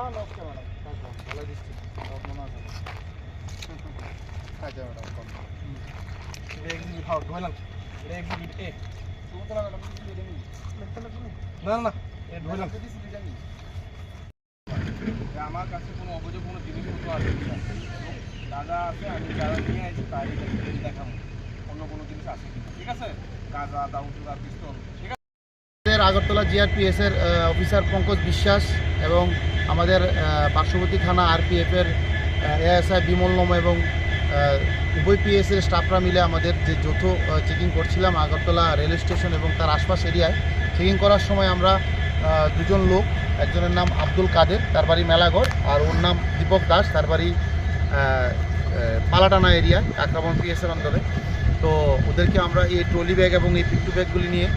Okay madam, ভালো দিচ্ছি, সব মনে আছে। আচ্ছা ম্যাডাম, এটা এক্সিবিট হাউ ধরলাম, এটা এক্সিবিট এ। তুমি তো ম্যাডাম এক্সিবিট এ লিখতে লাগবে না, না এটা ধরলাম। আমার কাছে কোনো অবৈধ কোনো জিনিসপত্র আছে কিনা, গাঁজা আছে, আমি গাঁজা নিয়ে আসছি, তাই দেখাবো অন্য কোনো জিনিস আছে কিনা। ঠিক আছে, গাঁজা, দাউদুরা, পিস্তল, ঠিক আছে। আগরতলা জিআরপিএস এর অফিসার পঙ্কজ বিশ্বাস এবং আমাদের পার্শ্ববর্তী থানা আরপিএফের এএসআই বিমল নম এবং উভয় পিএসের স্টাফরা মিলে আমাদের যে যৌথ চেকিং করছিলাম আগরতলা রেল স্টেশন এবং তার আশপাশ এরিয়ায়। চেকিং করার সময় আমরা দুজন লোক, একজনের নাম আব্দুল কাদের, তার বাড়ি মেলাগড়, আর ওর নাম দীপক দাস, তার বাড়ি পালাটানা এরিয়ায় আক্রমণ পিএসের অন্দরে। তো ওদেরকে আমরা এই ট্রলি ব্যাগ এবং এই পিট্টু ব্যাগগুলি নিয়ে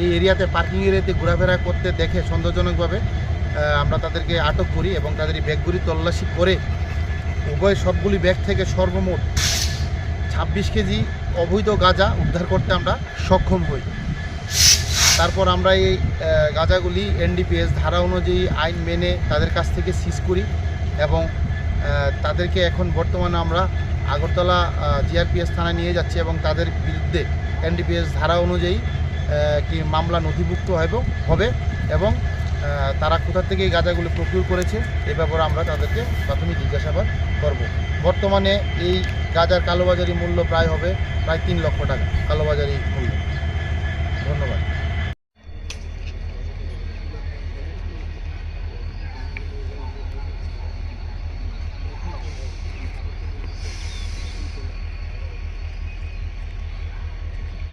এই এরিয়াতে পার্কিং এরিয়াতে ঘোরাফেরা করতে দেখে সন্দেহজনকভাবে আমরা তাদেরকে আটক করি এবং তাদের এই ব্যাগগুলি তল্লাশি করে উভয় সবগুলি ব্যাগ থেকে সর্বমোট 26 কেজি অবৈধ গাঁজা উদ্ধার করতে আমরা সক্ষম হই। তারপর আমরা এই গাঁজাগুলি এনডিপিএস ধারা অনুযায়ী আইন মেনে তাদের কাছ থেকে সিজ করি এবং তাদেরকে এখন বর্তমানে আমরা আগরতলা জিআরপিএস থানায় নিয়ে যাচ্ছি এবং তাদের বিরুদ্ধে এনডিপিএস ধারা অনুযায়ী কি মামলা নথিভুক্ত হবে এবং তারা কোথা থেকে এই গাঁজাগুলো প্রকিউর করেছে এ ব্যাপারে আমরা তাদেরকে প্রাথমিক জিজ্ঞাসাবাদ করব। বর্তমানে এই গাঁজার কালোবাজারি মূল্য প্রায় 3 লক্ষ টাকা কালোবাজারি মূল্য।